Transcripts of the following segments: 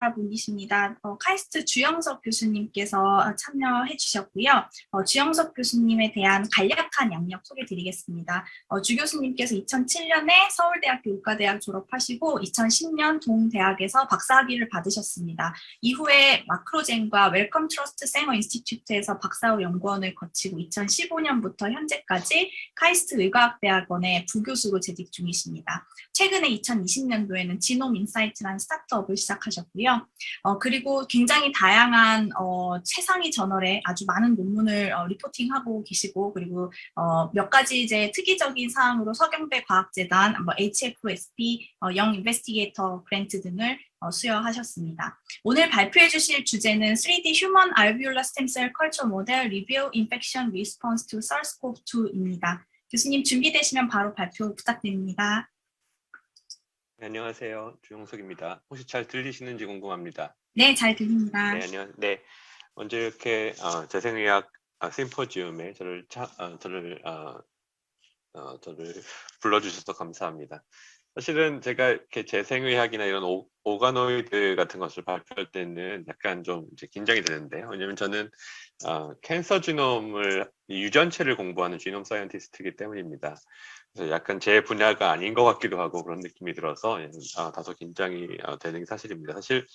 분이십니다. 카이스트 주영석 교수님께서 참여해 주셨고요. 주영석 교수님에 대한 간략한 양력 소개드리겠습니다. 주 교수님께서 2007년에 서울대학교 의과대학 졸업하시고 2010년 동대학에서 박사학위를 받으셨습니다. 이후에 마크로젠과 웰컴 트러스트 생어 인스티튜트에서 박사후 연구원을 거치고 2015년부터 현재까지 카이스트 의과학대학원의 부교수로 재직 중이십니다. 최근에 2020년도에는 지놈 인사이트라는 스타트업을 시작하셨고요. 그리고 굉장히 다양한 최상위 저널에 아주 많은 논문을 리포팅하고 계시고, 그리고 몇 가지 이제 특이적인 사항으로 서경배 과학재단, HFSP, 영 인베스티게이터 그랜트 등을 수여하셨습니다. 오늘 발표해 주실 주제는 3D Human Alveolar Stem Cell Culture Model Reveal Infection Response to SARS-CoV-2입니다. 교수님 준비되시면 바로 발표 부탁드립니다. 네, 안녕하세요. 주영석입니다. 혹시 잘 들리시는지 궁금합니다. 네, 잘 들립니다. 네, 네, 먼저 이렇게 재생의학 심포지움에 저를 불러주셔서 감사합니다. 사실은 제가 이렇게 재생의학이나 이런 오가노이드 같은 것을 발표할 때는 약간 좀 이제 긴장이 되는데요. 왜냐하면 저는 캔서 지놈을 유전체를 공부하는 지놈 사이언티스트이기 때문입니다. 그래서 약간 제 분야가 아닌 것 같기도 하고 그런 느낌이 들어서 다소 긴장이 되는 게 사실입니다. 사실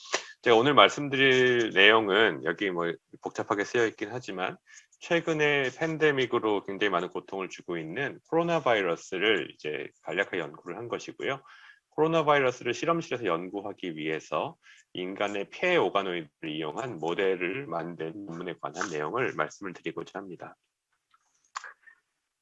제가 오늘 말씀드릴 내용은 여기 뭐 복잡하게 쓰여 있긴 하지만 최근에 팬데믹으로 굉장히 많은 고통을 주고 있는 코로나 바이러스를 이제 간략하게 연구를 한 것이고요. 코로나 바이러스를 실험실에서 연구하기 위해서 인간의 폐 오가노이드를 이용한 모델을 만든 논문에 관한 내용을 말씀을 드리고자 합니다.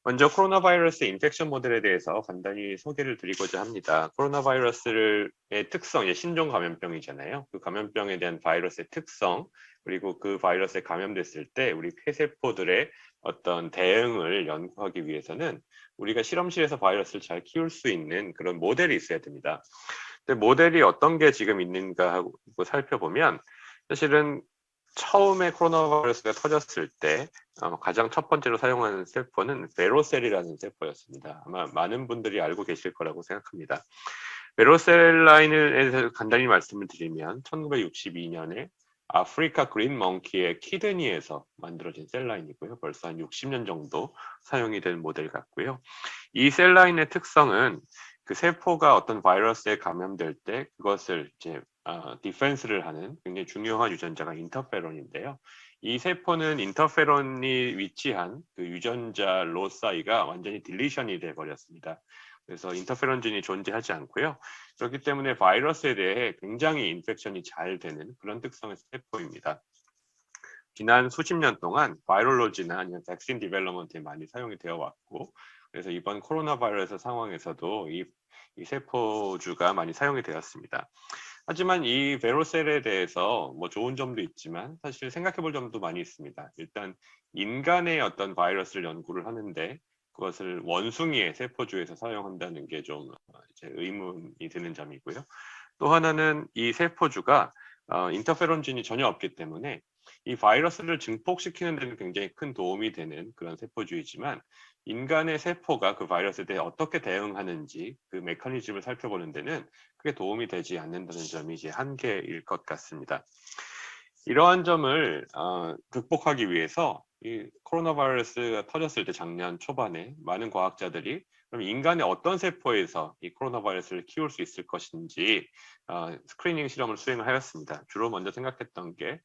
먼저 코로나 바이러스 인펙션 모델에 대해서 간단히 소개를 드리고자 합니다. 코로나 바이러스의 특성, 신종 감염병이잖아요. 그 감염병에 대한 바이러스의 특성, 그리고 그 바이러스에 감염됐을 때 우리 폐세포들의 어떤 대응을 연구하기 위해서는 우리가 실험실에서 바이러스를 잘 키울 수 있는 그런 모델이 있어야 됩니다. 근데 모델이 어떤 게 지금 있는가 하고 살펴보면 사실은 처음에 코로나 바이러스가 터졌을 때 가장 첫 번째로 사용하는 세포는 베로셀이라는 세포였습니다. 아마 많은 분들이 알고 계실 거라고 생각합니다. 베로셀 라인에 대해서 간단히 말씀을 드리면 1962년에 아프리카 그린 멍키의 키드니에서 만들어진 셀라인이고요. 벌써 한 60년 정도 사용이 된 모델 같고요. 이 셀라인의 특성은 그 세포가 어떤 바이러스에 감염될 때 그것을 이제 디펜스를 하는 굉장히 중요한 유전자가 인터페론인데요. 이 세포는 인터페론이 위치한 그 유전자 로사이가 완전히 딜리션이 돼 버렸습니다. 그래서 인터페론진이 존재하지 않고요. 그렇기 때문에 바이러스에 대해 굉장히 인펙션이 잘 되는 그런 특성의 세포입니다. 지난 수십 년 동안 바이올로지나 아니면 백신 디벨롭먼트에 많이 사용이 되어 왔고, 그래서 이번 코로나 바이러스 상황에서도 이 세포주가 많이 사용이 되었습니다. 하지만 이 베로셀에 대해서 뭐 좋은 점도 있지만 사실 생각해 볼 점도 많이 있습니다. 일단 인간의 어떤 바이러스를 연구를 하는데 그것을 원숭이의 세포주에서 사용한다는 게 좀 이제 의문이 드는 점이고요. 또 하나는 이 세포주가 인터페론진이 전혀 없기 때문에 이 바이러스를 증폭시키는 데는 굉장히 큰 도움이 되는 그런 세포주이지만 인간의 세포가 그 바이러스에 대해 어떻게 대응하는지 그 메커니즘을 살펴보는 데는 크게 도움이 되지 않는다는 점이 이제 한계일 것 같습니다. 이러한 점을 극복하기 위해서 이 코로나 바이러스가 터졌을 때 작년 초반에 많은 과학자들이 그럼 인간의 어떤 세포에서 이 코로나 바이러스를 키울 수 있을 것인지 스크리닝 실험을 수행을 하였습니다. 주로 먼저 생각했던 게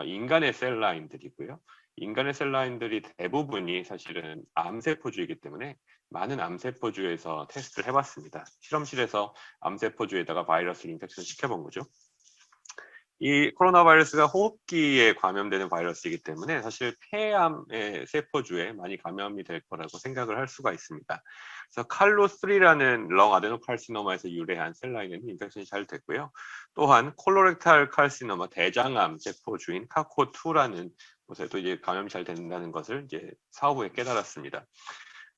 인간의 셀라인들이고요. 인간의 셀라인들이 대부분이 사실은 암세포주이기 때문에 많은 암세포주에서 테스트를 해봤습니다. 실험실에서 암세포주에다가 바이러스를 인펙션 시켜본 거죠. 이 코로나 바이러스가 호흡기에 감염되는 바이러스이기 때문에 사실 폐암의 세포주에 많이 감염이 될 거라고 생각을 할 수가 있습니다. 그래서 칼로3라는 렁 아데노칼시노마에서 유래한 셀라인은 인펙션이 잘 됐고요. 또한 콜로렉탈 칼시노마 대장암 세포주인 카코2라는 곳에도 이제 감염이 잘 된다는 것을 이제 사후 후에 깨달았습니다.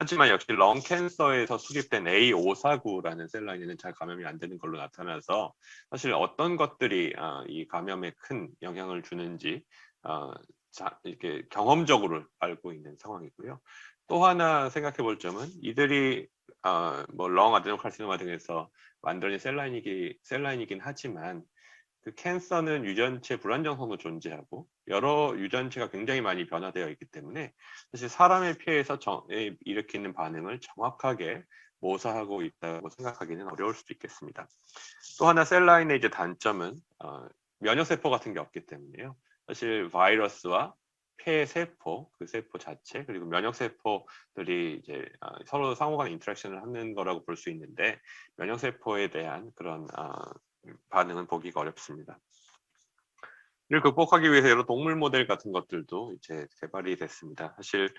하지만 역시 렁 캔서에서 수립된 A549라는 셀라인에는 잘 감염이 안 되는 걸로 나타나서 사실 어떤 것들이 이 감염에 큰 영향을 주는지 이렇게 경험적으로 알고 있는 상황이고요. 또 하나 생각해 볼 점은 이들이 뭐 렁 아데노칼시노마 등에서 만들어진 셀라인이긴 하지만 그 캔서는 유전체 불안정성도 존재하고 여러 유전체가 굉장히 많이 변화되어 있기 때문에 사실 사람의 폐에서 일으키는 반응을 정확하게 모사하고 있다고 생각하기는 어려울 수도 있겠습니다. 또 하나 셀 라인의 이제 단점은 면역세포 같은 게 없기 때문에요. 사실 바이러스와 폐 세포, 그 세포 자체 그리고 면역세포들이 이제 서로 상호간 인터랙션을 하는 거라고 볼 수 있는데 면역세포에 대한 그런 반응은 보기가 어렵습니다. 이를 극복하기 위해서 여러 동물 모델 같은 것들도 이제 개발이 됐습니다. 사실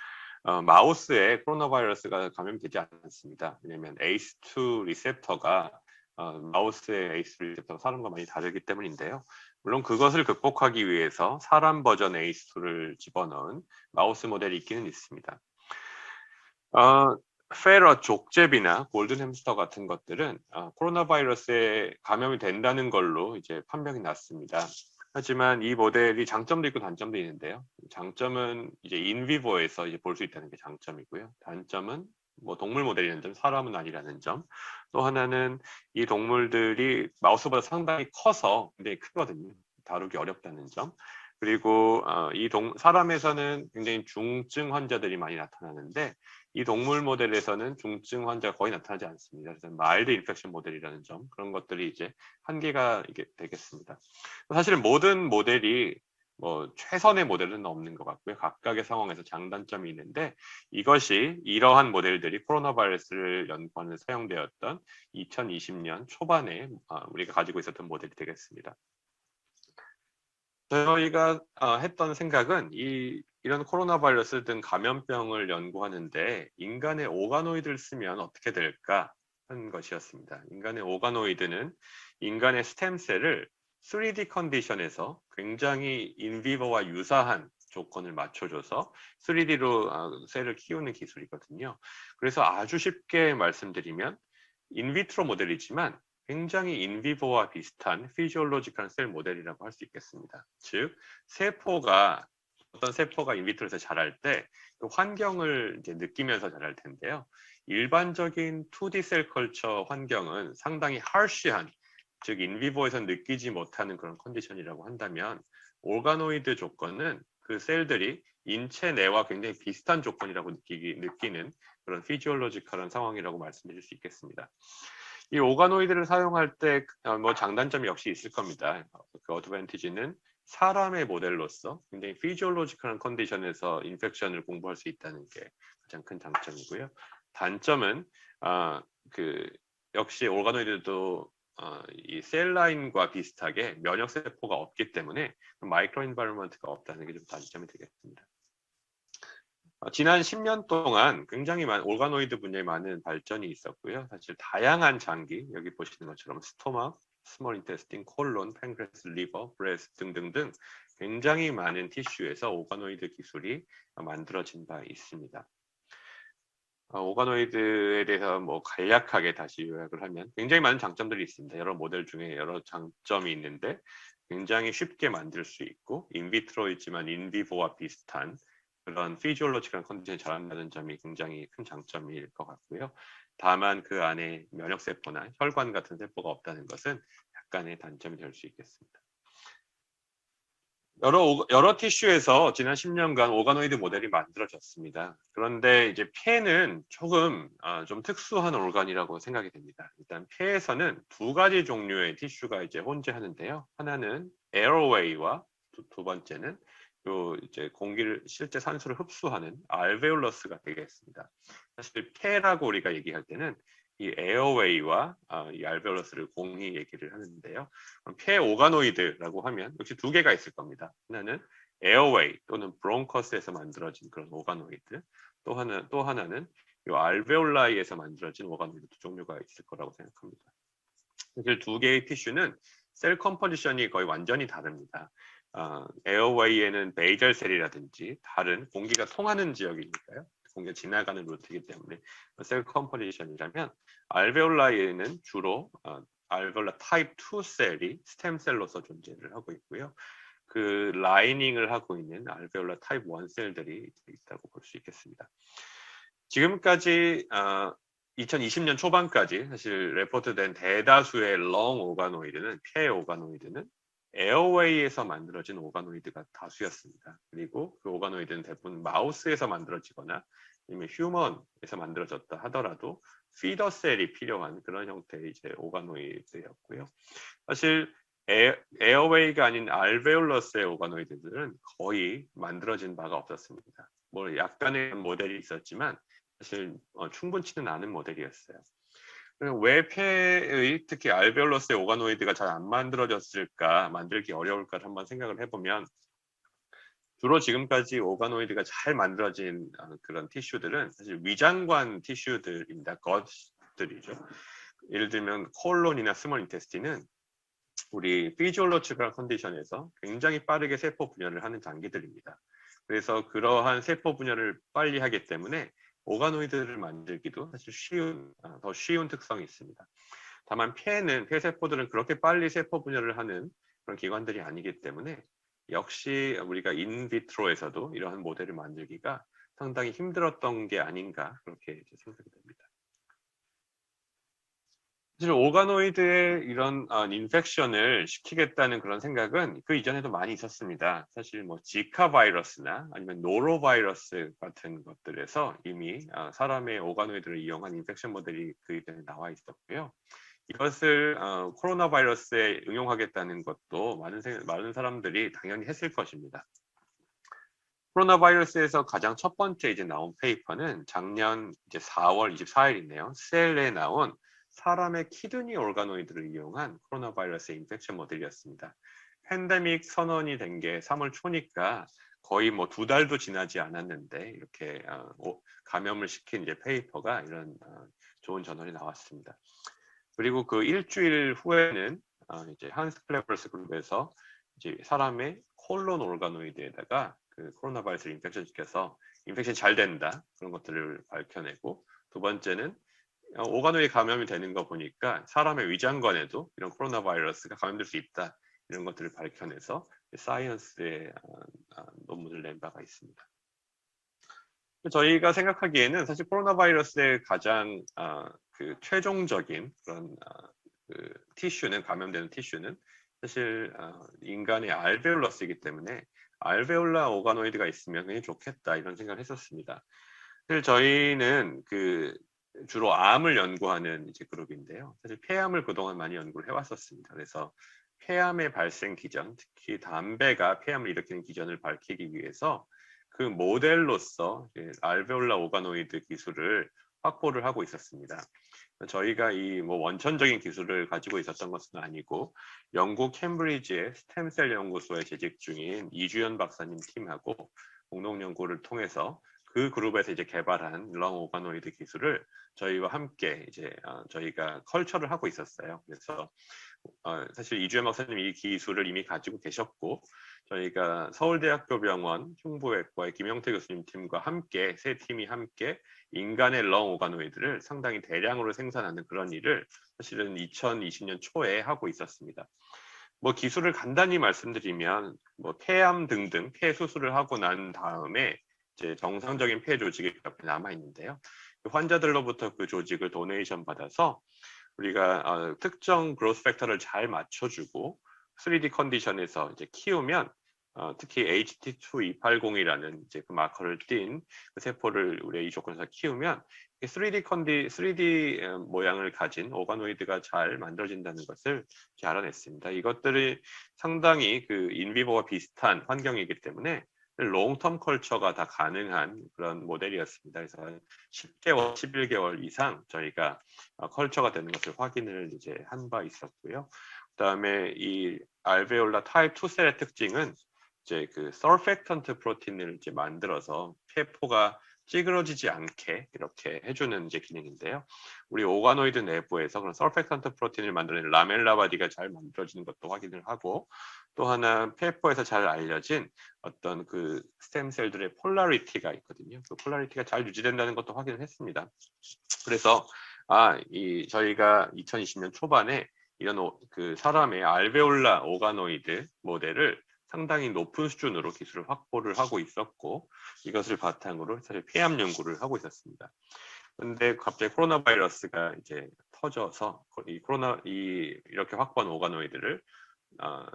마우스에 코로나 바이러스가 감염되지 않습니다. 왜냐하면 ACE2 리셉터가 마우스의 ACE2 리셉터가 사람과 많이 다르기 때문인데요. 물론 그것을 극복하기 위해서 사람 버전 ACE2를 집어넣은 마우스 모델이 있기는 있습니다. 페러 족제비나 골든 햄스터 같은 것들은 코로나 바이러스에 감염이 된다는 걸로 이제 판명이 났습니다. 하지만 이 모델이 장점도 있고 단점도 있는데요. 장점은 이제 인비보에서 이제 볼 수 있다는 게 장점이고요. 단점은 뭐 동물 모델이라는 점, 사람은 아니라는 점. 또 하나는 이 동물들이 마우스보다 상당히 커서 굉장히 크거든요. 다루기 어렵다는 점. 그리고 사람에서는 굉장히 중증 환자들이 많이 나타나는데 이 동물 모델에서는 중증 환자가 거의 나타나지 않습니다. 그래서 마일드 인펙션 모델이라는 점 그런 것들이 이제 한계가 이게 되겠습니다. 사실 모든 모델이 뭐 최선의 모델은 없는 것 같고요. 각각의 상황에서 장단점이 있는데 이것이 이러한 모델들이 코로나 바이러스를 연구하는 사용되었던 2020년 초반에 우리가 가지고 있었던 모델이 되겠습니다. 저희가 했던 생각은 이런 코로나 바이러스 등 감염병을 연구하는데 인간의 오가노이드를 쓰면 어떻게 될까 하는 것이었습니다. 인간의 오가노이드는 인간의 스템셀을 3D 컨디션에서 굉장히 인비버와 유사한 조건을 맞춰줘서 3D로 셀을 키우는 기술이거든요. 그래서 아주 쉽게 말씀드리면 인비트로 모델이지만 굉장히 인비보와 비슷한 피지올로지컬 셀 모델이라고 할 수 있겠습니다. 즉 어떤 세포가 인비트로에서 자랄 때 그 환경을 이제 느끼면서 자랄 텐데요. 일반적인 2D 셀 컬처 환경은 상당히 harsh한, 즉 인비보에서 느끼지 못하는 그런 컨디션이라고 한다면 오가노이드 조건은 그 셀들이 인체 내와 굉장히 비슷한 조건이라고 느끼는 그런 피지올로지컬한 상황이라고 말씀드릴 수 있겠습니다. 이 오가노이드를 사용할 때 뭐 장단점이 역시 있을 겁니다. 그 어드밴티지는 사람의 모델로서 굉장히 피지올로지컬한 컨디션에서 인펙션을 공부할 수 있다는 게 가장 큰 장점이고요. 단점은 역시 오가노이드도 이 셀라인과 비슷하게 면역 세포가 없기 때문에 마이크로 인바이러먼트가 없다는 게 좀 단점이 되겠습니다. 지난 10년 동안 굉장히 많은 오가노이드 분야에 많은 발전이 있었고요. 사실 다양한 장기, 여기 보시는 것처럼 스토막, 스몰 인테스틴, 콜론, 팬크레스, 리버, 브레스트 등등등 굉장히 많은 티슈에서 오가노이드 기술이 만들어진 바 있습니다. 오가노이드에 대해서 뭐 간략하게 다시 요약을 하면 굉장히 많은 장점들이 있습니다. 여러 모델 중에 여러 장점이 있는데 굉장히 쉽게 만들 수 있고 인비트로이지만 인비보와 비슷한 그런 피지올로지컬 컨디션이 잘한다는 점이 굉장히 큰 장점일 것 같고요. 다만 그 안에 면역세포나 혈관 같은 세포가 없다는 것은 약간의 단점이 될 수 있겠습니다. 여러 티슈에서 지난 10년간 오가노이드 모델이 만들어졌습니다. 그런데 이제 폐는 조금 좀 특수한 organ이라고 생각이 됩니다. 일단 폐에서는 두 가지 종류의 티슈가 이제 혼재하는데요. 하나는 에어웨이와 두 번째는 이제 공기를 실제 산소를 흡수하는 알베올러스가 되겠습니다. 사실 폐라고 우리가 얘기할 때는 이 에어웨이와 이 알베올러스를 공히 얘기를 하는데요. 폐 오가노이드라고 하면 역시 두 개가 있을 겁니다. 하나는 에어웨이 또는 브론커스에서 만들어진 그런 오가노이드, 또 하나는 이 알베올라이에서 만들어진 오가노이드 두 종류가 있을 거라고 생각합니다. 사실 두 개의 티슈는 셀 컴포지션이 거의 완전히 다릅니다. 에어웨이에는 베이젤 셀이라든지 다른 공기가 통하는 지역이니까요. 공기가 지나가는 루트이기 때문에 셀 컴포지션이라면 알베올라에는 주로 알베올라 타입 2 셀이 스템셀로서 존재를 하고 있고요. 그 라이닝을 하고 있는 알베올라 타입 1 셀들이 있다고 볼 수 있겠습니다. 지금까지 2020년 초반까지 사실 레포트된 대다수의 롱 오가노이드는 폐 오가노이드는 에어웨이에서 만들어진 오가노이드가 다수였습니다. 그리고 그 오가노이드는 대부분 마우스에서 만들어지거나 아니면 휴먼에서 만들어졌다 하더라도 피더셀이 필요한 그런 형태의 이제 오가노이드였고요. 사실 에어웨이가 아닌 알베올러스의 오가노이드들은 거의 만들어진 바가 없었습니다. 뭐 약간의 모델이 있었지만 사실 충분치는 않은 모델이었어요. 왜 폐의 특히 알베올러스의 오가노이드가 잘 안 만들어졌을까, 만들기 어려울까 한번 생각을 해보면 주로 지금까지 오가노이드가 잘 만들어진 그런 티슈들은 사실 위장관 티슈들입니다. 것들이죠. 예를 들면 콜론이나 스몰 인테스틴은 우리 피지올로지컬 컨디션에서 굉장히 빠르게 세포 분열을 하는 장기들입니다. 그래서 그러한 세포 분열을 빨리 하기 때문에 오가노이드를 만들기도 사실 더 쉬운 특성이 있습니다. 다만 폐세포들은 그렇게 빨리 세포 분열을 하는 그런 기관들이 아니기 때문에 역시 우리가 인비트로에서도 이러한 모델을 만들기가 상당히 힘들었던 게 아닌가 그렇게 생각이 됩니다. 사실 오가노이드의 이런 인펙션을 시키겠다는 그런 생각은 그 이전에도 많이 있었습니다. 사실 뭐 지카 바이러스나 아니면 노로바이러스 같은 것들에서 이미 사람의 오가노이드를 이용한 인펙션 모델이 그 이전에 나와 있었고요. 이것을 코로나 바이러스에 응용하겠다는 것도 많은 사람들이 당연히 했을 것입니다. 코로나 바이러스에서 가장 첫 번째 이제 나온 페이퍼는 작년 이제 4월 24일이네요. 셀에 나온 사람의 키드니 오가노이드를 이용한 코로나 바이러스의 인펙션 모델이었습니다. 팬데믹 선언이 된 게 3월 초니까 거의 뭐 2달도 지나지 않았는데 이렇게 감염을 시킨 이제 페이퍼가 이런 좋은 저널이 나왔습니다. 그리고 그 일주일 후에는 이제 한스 클레버스 그룹에서 이제 사람의 콜론 오가노이드에다가 그 코로나 바이러스를 인펙션 시켜서 인펙션이 잘 된다 그런 것들을 밝혀내고, 두 번째는 오가노이드 감염이 되는 거 보니까 사람의 위장관에도 이런 코로나 바이러스가 감염될 수 있다 이런 것들을 밝혀내서 사이언스에 논문을 낸 바가 있습니다. 저희가 생각하기에는 사실 코로나 바이러스의 가장 그 최종적인 그런 그 티슈는, 감염되는 티슈는 사실 인간의 알베올러스이기 때문에 알베올라 오가노이드가 있으면 굉장히 좋겠다 이런 생각을 했었습니다. 사실 저희는 그 주로 암을 연구하는 이제 그룹인데요. 사실 폐암을 그동안 많이 연구를 해왔었습니다. 그래서 폐암의 발생 기전, 특히 담배가 폐암을 일으키는 기전을 밝히기 위해서 그 모델로서 알베올라 오가노이드 기술을 확보를 하고 있었습니다. 저희가 이 뭐 원천적인 기술을 가지고 있었던 것은 아니고 영국 캠브리지의 스템셀 연구소에 재직 중인 이주연 박사님 팀하고 공동 연구를 통해서 그 그룹에서 이제 개발한 렁 오가노이드 기술을 저희와 함께 이제 저희가 컬처를 하고 있었어요. 그래서 사실 이주연 박사님 이 기술을 이미 가지고 계셨고 저희가 서울대학교 병원 흉부외과의 김영태 교수님 팀과 함께 세 팀이 함께 인간의 렁 오가노이드를 상당히 대량으로 생산하는 그런 일을 사실은 2020년 초에 하고 있었습니다. 뭐 기술을 간단히 말씀드리면 뭐 폐암 등등 폐 수술을 하고 난 다음에 이제 정상적인 폐 조직이 옆에 남아 있는데요. 환자들로부터 그 조직을 도네이션 받아서 우리가 특정 그로스 팩터를 잘 맞춰주고 3D 컨디션에서 이제 키우면 특히 HT2280이라는 이제 그 마커를 띈 그 세포를 우리가 이 조건에서 키우면 3D 모양을 가진 오가노이드가 잘 만들어진다는 것을 알아냈습니다. 이것들이 상당히 그 인비보와 비슷한 환경이기 때문에 롱텀 컬처가 다 가능한 그런 모델이었습니다. 그래서 10개월, 11개월 이상 저희가 컬처가 되는 것을 확인을 이제 한 바 있었고요. 그다음에 이 알베올라 타입 2셀의 특징은 이제 그 서펙턴트 프로틴을 이제 만들어서 폐포가 찌그러지지 않게 이렇게 해주는 이제 기능인데요. 우리 오가노이드 내부에서 그런 서펙턴트 프로틴을 만드는 라멜라 바디가 잘 만들어지는 것도 확인을 하고, 또 하나 폐포에서 잘 알려진 어떤 그 스템셀들의 폴라리티가 있거든요. 그 폴라리티가 잘 유지된다는 것도 확인을 했습니다. 그래서 저희가 2020년 초반에 이런 그 사람의 알베올라 오가노이드 모델을 상당히 높은 수준으로 기술을 확보를 하고 있었고, 이것을 바탕으로 사실 폐암 연구를 하고 있었습니다. 그런데 갑자기 코로나 바이러스가 이제 터져서 이렇게 확보한 오가노이드를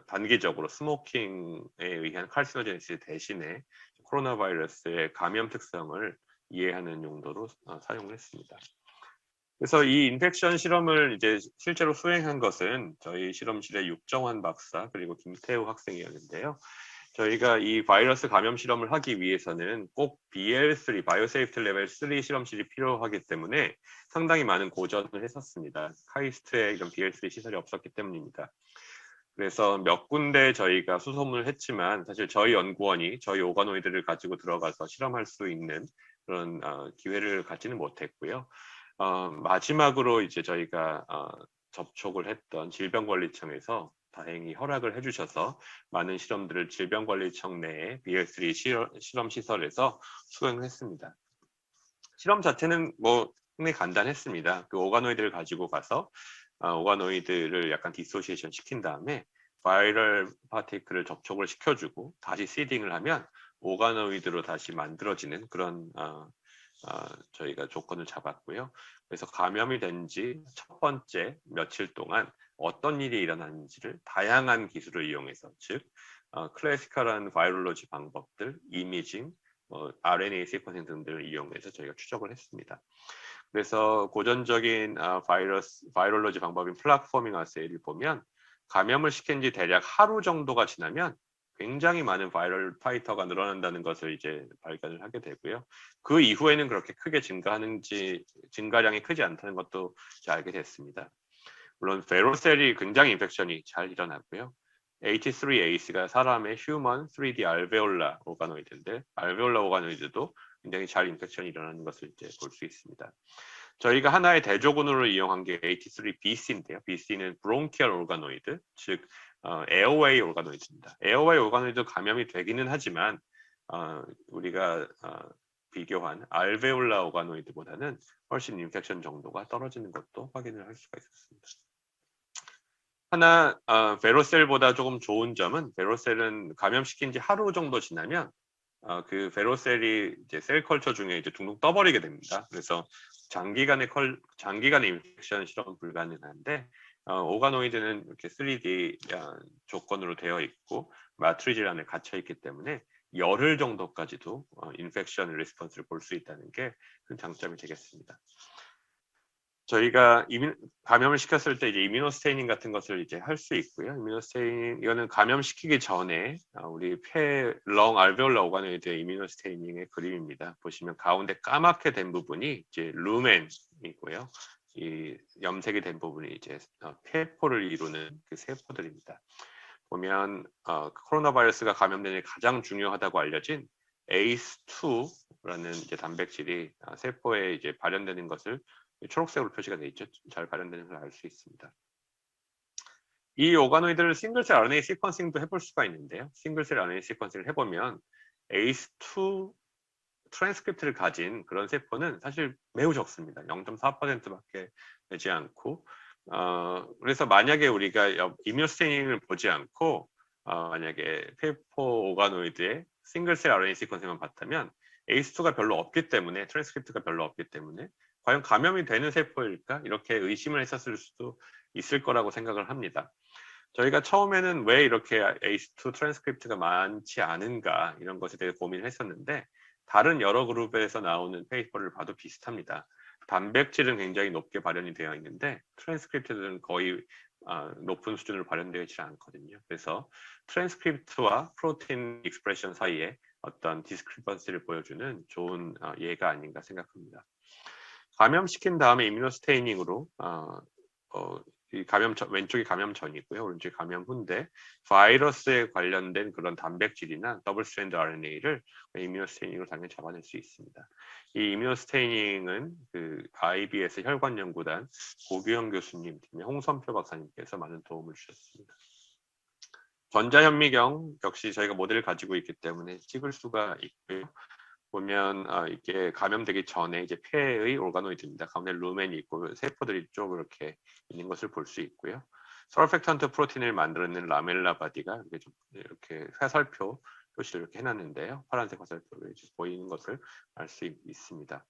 단기적으로 스모킹에 의한 칼시노제니시스 대신에 코로나 바이러스의 감염 특성을 이해하는 용도로 사용을 했습니다. 그래서 이 인펙션 실험을 이제 실제로 수행한 것은 저희 실험실의 육정환 박사 그리고 김태우 학생이었는데요. 저희가 이 바이러스 감염 실험을 하기 위해서는 꼭 BL3, 바이오세이프티 레벨 3 실험실이 필요하기 때문에 상당히 많은 고전을 했었습니다. 카이스트에 이런 BL3 시설이 없었기 때문입니다. 그래서 몇 군데 저희가 수소문을 했지만 사실 저희 연구원이 저희 오가노이드를 가지고 들어가서 실험할 수 있는 그런 기회를 갖지는 못했고요. 마지막으로 이제 저희가 접촉을 했던 질병관리청에서 다행히 허락을 해주셔서 많은 실험들을 질병관리청 내에 BL3 실험 시설에서 수행했습니다. 실험 자체는 뭐 굉장히 간단했습니다. 그 오가노이드를 가지고 가서 오가노이드를 약간 디소시에이션 시킨 다음에 바이럴 파티클을 접촉을 시켜주고 다시 시딩을 하면 오가노이드로 다시 만들어지는 그런 저희가 조건을 잡았고요. 그래서 감염이 된 지 첫 번째 며칠 동안 어떤 일이 일어나는지를 다양한 기술을 이용해서 즉 클래시컬한 바이올로지 방법들, 이미징, RNA 시퀀싱 등들을 이용해서 저희가 추적을 했습니다. 그래서 고전적인 바이올로지 방법인 플라크포밍 아세이를 보면 감염을 시킨 지 대략 하루 정도가 지나면 굉장히 많은 바이럴 타이터가 늘어난다는 것을 이제 발견을 하게 되고요. 그 이후에는 그렇게 크게 증가량이 크지 않다는 것도 이제 알게 됐습니다. 물론 베로셀이 굉장히 인펙션이 잘 일어나고요. 83AC가 사람의 휴먼 3D 알베올라 오가노이드인데 알베올라 오가노이드도 굉장히 잘 인펙션이 일어나는 것을 이제 볼 수 있습니다. 저희가 하나의 대조군으로 이용한 게 83BC인데요. BC는 브론키얼 오가노이드, 즉 에어웨이 오가노이드입니다. 에어웨이 오가노이드 감염이 되기는 하지만 우리가 비교한 알베올라 오가노이드보다는 훨씬 인펙션 정도가 떨어지는 것도 확인을 할 수가 있었습니다. 하나 베로셀보다 조금 좋은 점은 베로셀은 감염시킨 지 하루 정도 지나면 그 베로셀이 이제 셀 컬처 중에 이제 둥둥 떠버리게 됩니다. 그래서 장기간의 인펙션 실험 불가능한데 오가노이드는 이렇게 3D 조건으로 되어 있고 마트리질 안에 갇혀 있기 때문에 열흘 정도까지도 인펙션 리스폰스를 볼 수 있다는 게 큰 장점이 되겠습니다. 저희가 감염을 시켰을 때 이제 이뮤노스테이닝 같은 것을 이제 할 수 있고요. 이뮤노스테이닝 이거는 감염시키기 전에 우리 폐, 렁, 알베올라 오가노이드의 이뮤노스테이닝의 그림입니다. 보시면 가운데 까맣게 된 부분이 이제 루멘이고요. 이 염색이 된 부분이 이제 폐포를 이루는 그 세포들입니다. 보면 코로나 바이러스가 감염되는 데 가장 중요하다고 알려진 ACE2라는 이제 단백질이 세포에 이제 발현되는 것을 초록색으로 표시가 되어 있죠. 잘 발현되는 걸 알 수 있습니다. 이 오가노이드를 싱글셀 RNA 시퀀싱도 해볼 수가 있는데요. 싱글셀 RNA 시퀀싱을 해보면 ACE2 트랜스크립트를 가진 그런 세포는 사실 매우 적습니다. 0.4%밖에 되지 않고 그래서 만약에 우리가 이뮤노스테이닝을 보지 않고 만약에 폐포 오가노이드의 싱글셀 RNA 시퀀싱만 봤다면 ACE2가 별로 없기 때문에 트랜스크립트가 별로 없기 때문에 과연 감염이 되는 세포일까? 이렇게 의심을 했었을 수도 있을 거라고 생각을 합니다. 저희가 처음에는 왜 이렇게 ACE2 트랜스크립트가 많지 않은가 이런 것에 대해 고민을 했었는데 다른 여러 그룹에서 나오는 페이퍼를 봐도 비슷합니다. 단백질은 굉장히 높게 발현이 되어 있는데 트랜스크립트들은 거의 높은 수준으로 발현되어 있지 않거든요. 그래서 트랜스크립트와 프로틴 익스프레션 사이에 어떤 디스크리펀시를 보여주는 좋은 예가 아닌가 생각합니다. 감염시킨 다음에 이뮤노스테이닝으로 이 왼쪽이 감염 전이고요. 오른쪽이 감염 후인데 바이러스에 관련된 그런 단백질이나 더블 스트랜드 RNA를 이뮤노스테이닝으로 당연히 잡아낼 수 있습니다. 이 이뮤노스테이닝은 그 IBS 혈관연구단 고규영 교수님 팀의 홍선표 박사님께서 많은 도움을 주셨습니다. 전자현미경 역시 저희가 모델을 가지고 있기 때문에 찍을 수가 있고요. 보면 이게 감염되기 전에 이제 폐의 오가노이드입니다. 가운데 루멘이 있고 세포들이 쭉 이렇게 있는 것을 볼 수 있고요. 서얼펙턴트 프로틴을 만들어내는 라멜라 바디가 이렇게 화살표 표시를 이렇게 해놨는데요. 파란색 화살표로 보이는 것을 알 수 있습니다.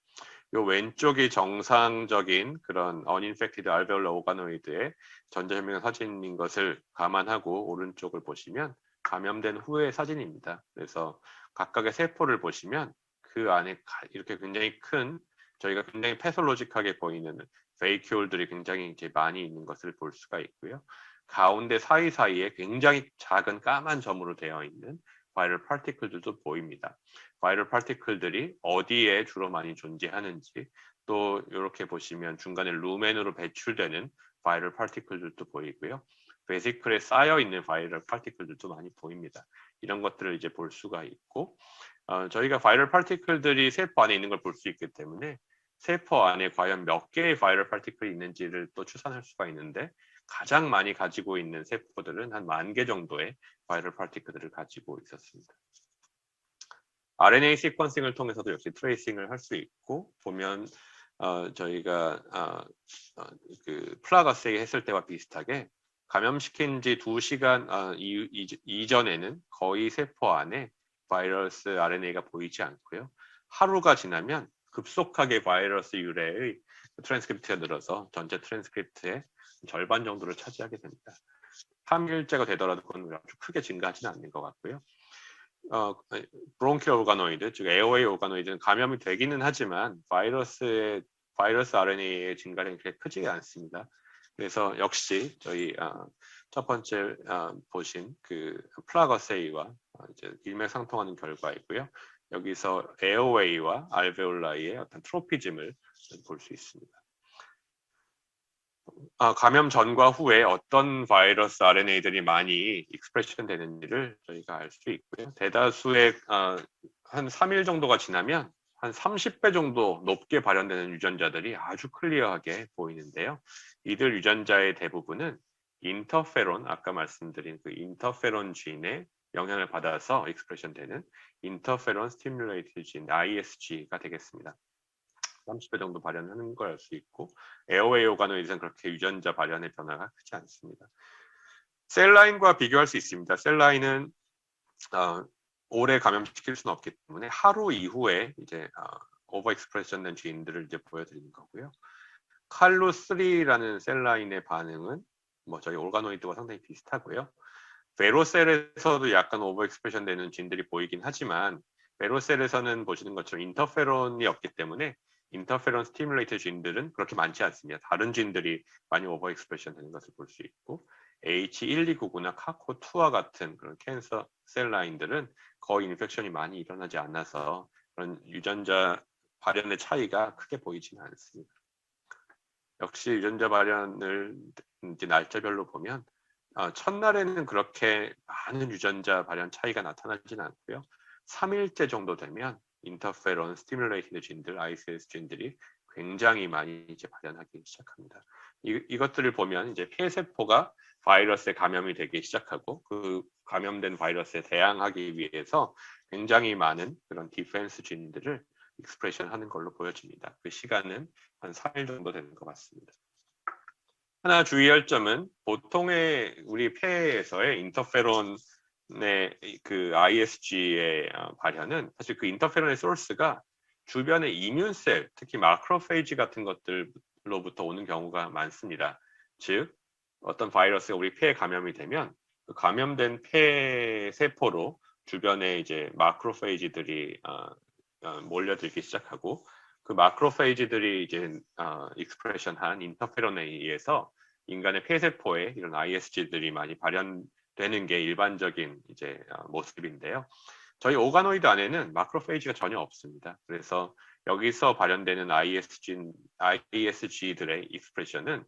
요 왼쪽이 정상적인 그런 uninfected alveolar organoid의 전자현미경 사진인 것을 감안하고 오른쪽을 보시면 감염된 후의 사진입니다. 그래서 각각의 세포를 보시면 그 안에 이렇게 굉장히 큰 저희가 굉장히 패솔로직하게 보이는 베이큐올들이 굉장히 이제 많이 있는 것을 볼 수가 있고요. 가운데 사이사이에 굉장히 작은 까만 점으로 되어 있는 바이럴 파티클들도 보입니다. 바이럴 파티클들이 어디에 주로 많이 존재하는지 또 이렇게 보시면 중간에 루멘으로 배출되는 바이럴 파티클들도 보이고요. 베시클에 쌓여 있는 바이럴 파티클들도 많이 보입니다. 이런 것들을 이제 볼 수가 있고 저희가 바이럴 파티클들이 세포 안에 있는 걸 볼 수 있기 때문에 세포 안에 과연 몇 개의 바이럴 파티클이 있는지를 또 추산할 수가 있는데 가장 많이 가지고 있는 세포들은 한 10,000개 정도의 바이럴 파티클들을 가지고 있었습니다. RNA 시퀀싱을 통해서도 역시 트레이싱을 할 수 있고 보면 저희가 그 플라그 어세이 했을 때와 비슷하게 감염시킨 지 2시간 이전에는 거의 세포 안에 바이러스 RNA가 보이지 않고요. 하루가 지나면 급속하게 바이러스 유래의 트랜스크립트가 늘어서 전체 트랜스크립트의 절반 정도를 차지하게 됩니다. 3일째가 되더라도 그건 아주 크게 증가하지는 않는 것 같고요. 브론키얼 오가노이드, 즉 에어웨이 오가노이드는 감염이 되기는 하지만 바이러스 RNA의 증가량이 그렇게 크지 않습니다. 그래서 역시 저희 첫 번째 보신 그 플라그 어세이와 이제 일맥상통하는 결과이고요. 여기서 에어웨이와 알베올라이의 어떤 트로피즘을 볼 수 있습니다. 감염 전과 후에 어떤 바이러스 RNA들이 많이 익스프레션 되는지를 저희가 알 수 있고요. 대다수의 한 3일 정도가 지나면 한 30배 정도 높게 발현되는 유전자들이 아주 클리어하게 보이는데요. 이들 유전자의 대부분은 인터페론, 아까 말씀드린 그 인터페론 진의 영향을 받아서 익스프레션 되는 인터페론 스티뮬레이티드 진, ISG가 되겠습니다. 30배 정도 발현하는 걸 알 수 있고 에어웨이 오가노이드는 그렇게 유전자 발현의 변화가 크지 않습니다. 셀라인과 비교할 수 있습니다. 셀라인은 오래 감염시킬 수는 없기 때문에 하루 이후에 이제 오버 익스프레션 된 지인들을 이제 보여드리는 거고요. 칼루3라는 셀라인의 반응은 뭐 저희 오가노이드와 상당히 비슷하고요. 베로셀에서도 약간 오버 익스프레션 되는 지인들이 보이긴 하지만 베로셀에서는 보시는 것처럼 인터페론이 없기 때문에 인터페론 스티뮬레이터 지인들은 그렇게 많지 않습니다. 다른 지인들이 많이 오버 익스프레션 되는 것을 볼 수 있고 H1299나 카코2와 같은 그런 캔서 셀 라인들은 거의 인펙션이 많이 일어나지 않아서 그런 유전자 발현의 차이가 크게 보이지는 않습니다. 역시 유전자 발현을 이제 날짜별로 보면 첫날에는 그렇게 많은 유전자 발현 차이가 나타나지는 않고요. 3일째 정도 되면 인터페론 스티뮬레이티드 진들, ICS 진들이 굉장히 많이 이제 발현하기 시작합니다. 이것들을 보면 이제 폐세포가 바이러스에 감염이 되기 시작하고 그 감염된 바이러스에 대항하기 위해서 굉장히 많은 그런 디펜스 진들을 익스프레션 하는 걸로 보여집니다. 그 시간은 한 3일 정도 되는 것 같습니다. 하나 주의할 점은 보통의 우리 폐에서의 인터페론의 그 ISG의 발현은 사실 그 인터페론의 소스가 주변의 이뮨셀, 특히 마크로페이지 같은 것들로부터 오는 경우가 많습니다. 즉 어떤 바이러스가 우리 폐에 감염이 되면 그 감염된 폐 세포로 주변에 이제 마크로페이지들이 몰려들기 시작하고 그 마크로페이지들이 이제 익스프레션한 인터페론에 의해서 인간의 폐세포에 이런 ISG들이 많이 발현되는 게 일반적인 이제 모습인데요. 저희 오가노이드 안에는 마크로페이지가 전혀 없습니다. 그래서 여기서 발현되는 ISG들의 익스프레션은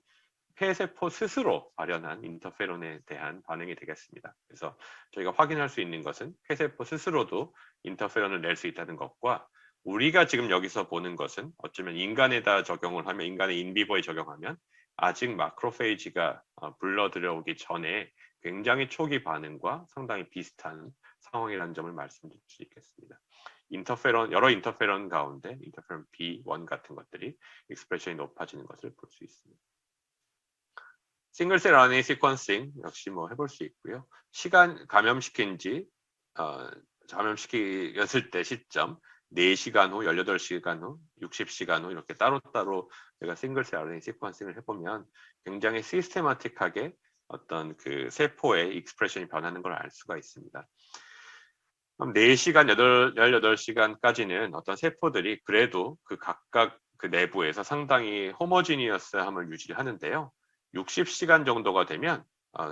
폐세포 스스로 발현한 인터페론에 대한 반응이 되겠습니다. 그래서 저희가 확인할 수 있는 것은 폐세포 스스로도 인터페론을 낼 수 있다는 것과 우리가 지금 여기서 보는 것은 어쩌면 인간에다 적용을 하면 인간의 인비버에 적용하면 아직 마크로페이지가 불러 들어오기 전에 굉장히 초기 반응과 상당히 비슷한 상황이라는 점을 말씀드릴 수 있겠습니다. 여러 인터페론 가운데 인터페론 B1 같은 것들이 익스프레션이 높아지는 것을 볼 수 있습니다. 싱글셀 RNA 시퀀싱 역시 뭐 해볼 수 있고요. 시간 감염시킨 지 감염시켰을 때 시점, 4시간 후, 18시간 후, 60시간 후 이렇게 따로따로 제가 싱글셀 RNA 시퀀싱을 해보면 굉장히 시스테마틱하게 어떤 그 세포의 익스프레션이 변하는 걸 알 수가 있습니다. 그럼 4시간, 18시간까지는 어떤 세포들이 그래도 그 각각 그 내부에서 상당히 호모지니어스함을 유지하는데요. 60시간 정도가 되면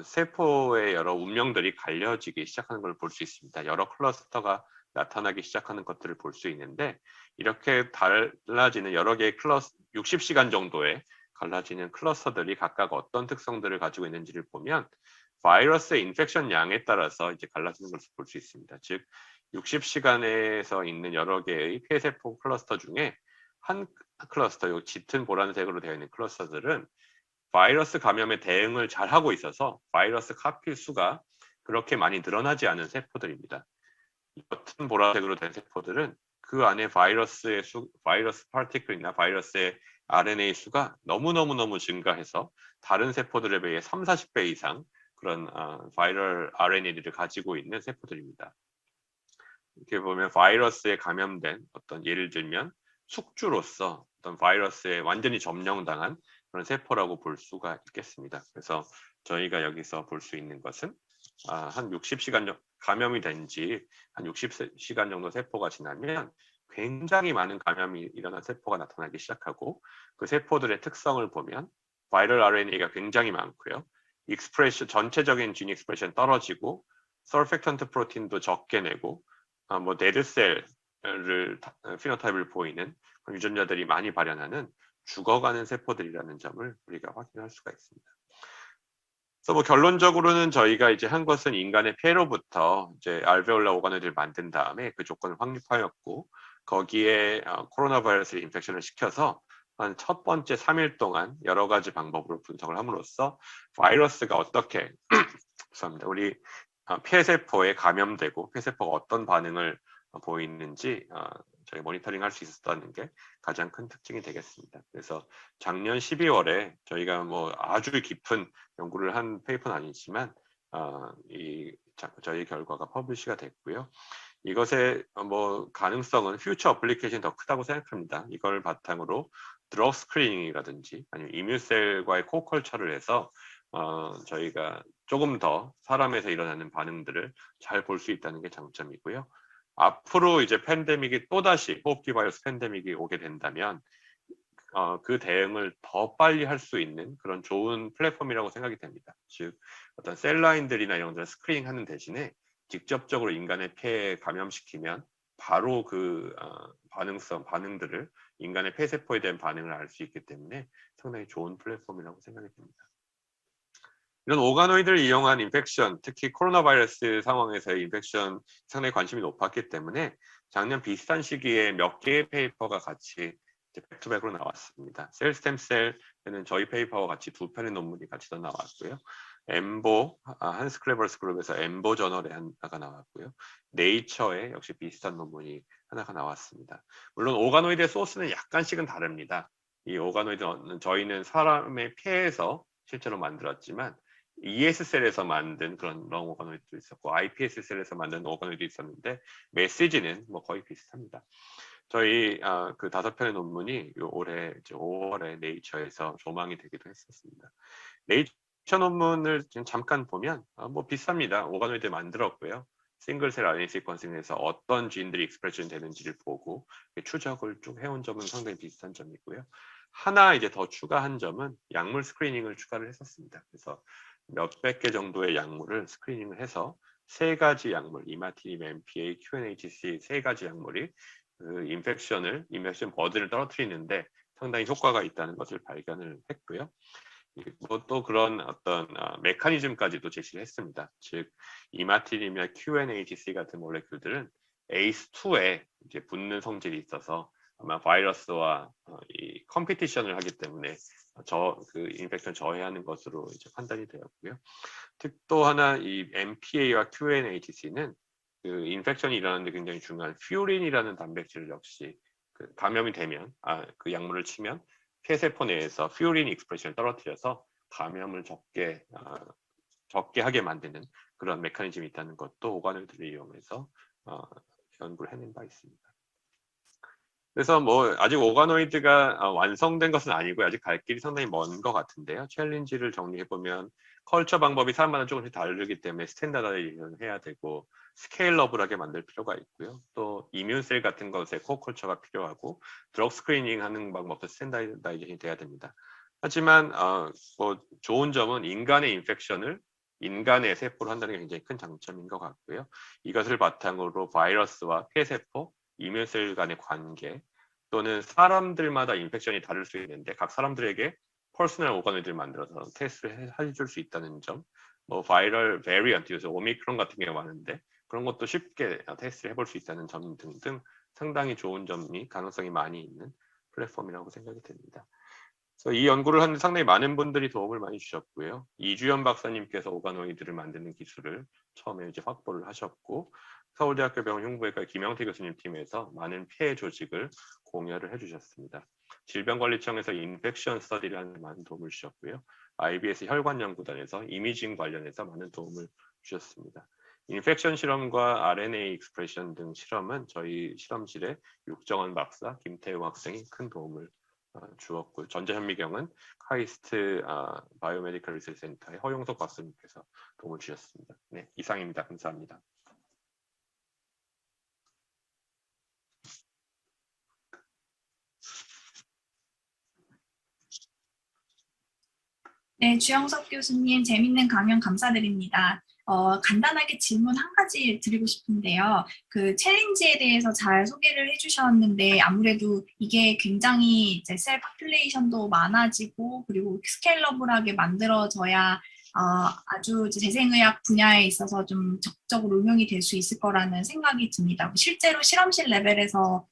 세포의 여러 운명들이 갈려지기 시작하는 걸 볼 수 있습니다. 여러 클러스터가 나타나기 시작하는 것들을 볼 수 있는데 이렇게 달라지는 여러 개의 60시간 정도의 갈라지는 클러스터들이 각각 어떤 특성들을 가지고 있는지를 보면 바이러스의 인펙션 양에 따라서 이제 갈라지는 것을 볼 수 있습니다. 즉 60시간에서 있는 여러 개의 폐세포 클러스터 중에 한 클러스터, 요 짙은 보라색으로 되어 있는 클러스터들은 바이러스 감염에 대응을 잘 하고 있어서 바이러스 카피 수가 그렇게 많이 늘어나지 않은 세포들입니다. 옅은 보라색으로 된 세포들은 그 안에 바이러스 파티클이나 바이러스의 RNA 수가 너무 증가해서 다른 세포들에 비해 30-40배 이상 그런 바이럴 RNA를 가지고 있는 세포들입니다. 이렇게 보면 바이러스에 감염된 어떤 예를 들면 숙주로서 어떤 바이러스에 완전히 점령당한 그런 세포라고 볼 수가 있겠습니다. 그래서 저희가 여기서 볼 수 있는 것은 한 60시간 정도 감염이 된 지 한 60시간 정도 세포가 지나면 굉장히 많은 감염이 일어난 세포가 나타나기 시작하고 그 세포들의 특성을 보면 바이럴 RNA가 굉장히 많고요. 익스프레션 전체적인 진 익스프레션 떨어지고 서펙턴트 프로틴도 적게 내고 뭐 데드셀을 피노타입을 보이는 유전자들이 많이 발현하는 죽어가는 세포들이라는 점을 우리가 확인할 수가 있습니다. 그래서 뭐 결론적으로는 저희가 이제 한 것은 인간의 폐로부터 이제 알베올라 오가노이드를 만든 다음에 그 조건을 확립하였고 거기에 코로나 바이러스를 인펙션을 시켜서 한 첫 번째 3일 동안 여러 가지 방법으로 분석을 함으로써 바이러스가 어떻게 죄송합니다. 우리 폐세포에 감염되고 폐세포가 어떤 반응을 보이는지 저희 모니터링 할 수 있었다는 게 가장 큰 특징이 되겠습니다. 그래서 작년 12월에 저희가 뭐 아주 깊은 연구를 한 페이퍼는 아니지만 저희 결과가 퍼블리시가 됐고요. 이것의 뭐 가능성은 퓨처 어플리케이션이 더 크다고 생각합니다. 이걸 바탕으로 드럭 스크리닝이라든지 아니면 이뮤셀과의 코컬처를 해서 저희가 조금 더 사람에서 일어나는 반응들을 잘 볼 수 있다는 게 장점이고요. 앞으로 이제 팬데믹이 또다시 호흡기 바이러스 팬데믹이 오게 된다면 그 대응을 더 빨리 할 수 있는 그런 좋은 플랫폼이라고 생각이 됩니다. 즉 어떤 셀라인들이나 이런 것들을 스크리닝하는 대신에 직접적으로 인간의 폐에 감염시키면 바로 그 반응들을 인간의 폐세포에 대한 반응을 알 수 있기 때문에 상당히 좋은 플랫폼이라고 생각이 됩니다. 이런 오가노이드를 이용한 인펙션, 특히 코로나 바이러스 상황에서의 인펙션 상당히 관심이 높았기 때문에 작년 비슷한 시기에 몇 개의 페이퍼가 같이 백투백으로 나왔습니다. 셀스템셀에는 저희 페이퍼와 같이 2편의 논문이 같이 더 나왔고요. 엠보, 한스 클레버스 그룹에서 엠보 저널에 하나가 나왔고요. 네이처에 역시 비슷한 논문이 하나가 나왔습니다. 물론 오가노이드의 소스는 약간씩은 다릅니다. 이 오가노이드는 저희는 사람의 폐에서 실제로 만들었지만 ES셀에서 만든 그런 long 오가노이드도 있었고 iPS셀에서 만든 오가노이드도 있었는데 메시지는 뭐 거의 비슷합니다. 저희 그 5편의 논문이 올해 이제 5월에 네이처에서 조망이 되기도 했었습니다. 네이처 논문을 지금 잠깐 보면 뭐 비슷합니다. 오가노이드 만들었고요. 싱글셀 RNA 시퀀싱에서 어떤 지인들이 익스프레션 되는지를 보고 추적을 쭉 해온 점은 상당히 비슷한 점이고요. 하나 이제 더 추가한 점은 약물 스크리닝을 추가를 했었습니다. 그래서 몇백 개 정도의 약물을 스크리닝을 해서 3가지 약물, 이마티닙, MPA, QNHC 3가지 약물이 그 인펙션 버든을 떨어뜨리는데 상당히 효과가 있다는 것을 발견을 했고요. 뭐 또 그런 어떤 메커니즘까지도 제시를 했습니다. 즉 이마티닙이나 QNHC 같은 몰레큘들은 ACE2에 이제 붙는 성질이 있어서 아마 바이러스와 이 컴피티션을 하기 때문에 그 인펙션 저해하는 것으로 이제 판단이 되었고요. 또 하나 이 MPA와 QNHC는 그 인펙션이 일어나는데 굉장히 중요한 퓨린이라는 단백질을 역시 그 감염이 되면 그 약물을 치면 폐세포 내에서 퓨린 익스프레션을 떨어뜨려서 감염을 적게 하게 만드는 그런 메커니즘이 있다는 것도 오가노이드를 이용해서 연구를 해낸 바 있습니다. 그래서 뭐 아직 오가노이드가 완성된 것은 아니고요. 아직 갈 길이 상당히 먼 것 같은데요. 챌린지를 정리해보면 컬처 방법이 사람마다 조금씩 다르기 때문에 스탠다드를 해야 되고 스케일러블하게 만들 필요가 있고요. 또 이뮨셀 같은 것에 코컬처가 필요하고 드럭 스크리닝 하는 방법도 스탠다이제이션이 돼야 됩니다. 하지만 뭐 좋은 점은 인간의 인펙션을 인간의 세포로 한다는 게 굉장히 큰 장점인 것 같고요. 이것을 바탕으로 바이러스와 폐세포, 이뮨셀 간의 관계 또는 사람들마다 인펙션이 다를 수 있는데 각 사람들에게 퍼스널 오가노이드를 만들어서 테스트를 해줄 수 있다는 점, 뭐 바이럴 베리언트, 그래서 오미크론 같은 경우가 많은데 그런 것도 쉽게 테스트를 해볼 수 있다는 점 등등 상당히 좋은 점이 가능성이 많이 있는 플랫폼이라고 생각이 됩니다. 그래서 이 연구를 하는데 상당히 많은 분들이 도움을 많이 주셨고요. 이주연 박사님께서 오가노이드를 만드는 기술을 처음에 이제 확보를 하셨고 서울대학교 병원 흉부외과 김영태 교수님 팀에서 많은 폐 조직을 공유를 해주셨습니다. 질병관리청에서 인펙션 스터디를 하는 많은 도움을 주셨고요. IBS 혈관연구단에서 이미징 관련해서 많은 도움을 주셨습니다. 인펙션 실험과 RNA 익스프레션 등 실험은 저희 실험실의 육정원 박사, 김태용 학생이 큰 도움을 주었고 전자현미경은 카이스트 바이오메디컬 리서치 센터의 허용석 박사님께서 도움을 주셨습니다. 네, 이상입니다. 감사합니다. 네, 주영석 교수님 재밌는 강연 감사드립니다. 간단하게 질문 한 가지 드리고 싶은데요. 그 챌린지에 대해서 잘 소개를 해주셨는데 아무래도 이게 굉장히 이제 셀 파퓰레이션도 많아지고 그리고 스케일러블하게 만들어져야 아주 이제 재생의학 분야에 있어서 좀 적극적으로 응용이 될 수 있을 거라는 생각이 듭니다. 실제로 실험실 레벨에서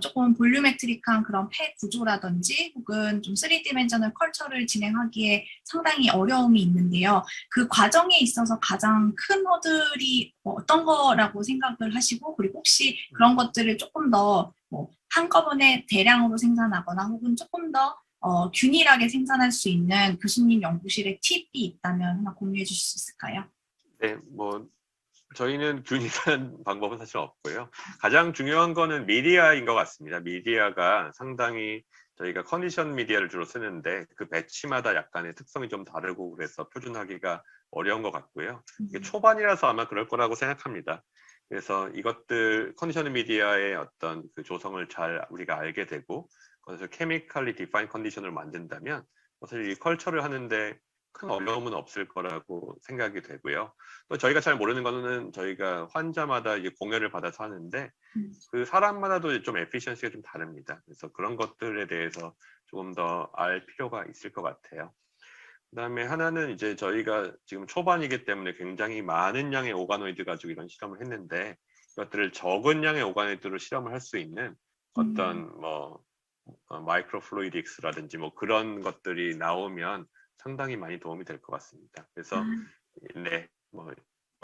조금 볼륨메트릭한 그런 폐 구조라든지 혹은 좀 3디멘셔널 컬처를 진행하기에 상당히 어려움이 있는데요. 그 과정에 있어서 가장 큰 허들이 어떤 거라고 생각을 하시고 그리고 혹시 그런 것들을 조금 더 한꺼번에 대량으로 생산하거나 혹은 조금 더 균일하게 생산할 수 있는 교수님 연구실의 팁이 있다면 하나 공유해 주실 수 있을까요? 네, 뭐 저희는 균일한 방법은 사실 없고요. 가장 중요한 거는 미디어인 것 같습니다. 미디어가 상당히 저희가 컨디션 미디어를 주로 쓰는데 그 배치마다 약간의 특성이 좀 다르고 그래서 표준하기가 어려운 것 같고요. 이게 초반이라서 아마 그럴 거라고 생각합니다. 그래서 이것들 컨디션 미디어의 어떤 그 조성을 잘 우리가 알게 되고 그래서 케미컬리 디파인 컨디션을 만든다면 사실 이 컬처를 하는데 큰 어려움은 없을 거라고 생각이 되고요. 또 저희가 잘 모르는 거는 저희가 환자마다 이제 공여를 받아서 하는데 그 사람마다도 좀 에피션시가 좀 다릅니다. 그래서 그런 것들에 대해서 조금 더 알 필요가 있을 것 같아요. 그다음에 하나는 이제 저희가 지금 초반이기 때문에 굉장히 많은 양의 오가노이드 가지고 이런 실험을 했는데 이것들을 적은 양의 오가노이드로 실험을 할 수 있는 어떤 뭐 마이크로플루이딕스라든지 뭐 그런 것들이 나오면 상당히 많이 도움이 될 것 같습니다. 그래서 네, 뭐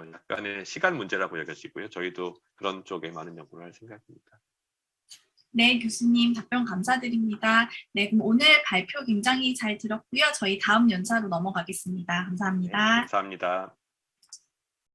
약간의 시간 문제라고 여겨지고요. 저희도 그런 쪽에 많은 연구를 할 생각입니다. 네, 교수님 답변 감사드립니다. 네, 그럼 오늘 발표 굉장히 잘 들었고요. 저희 다음 연사로 넘어가겠습니다. 감사합니다. 네, 감사합니다.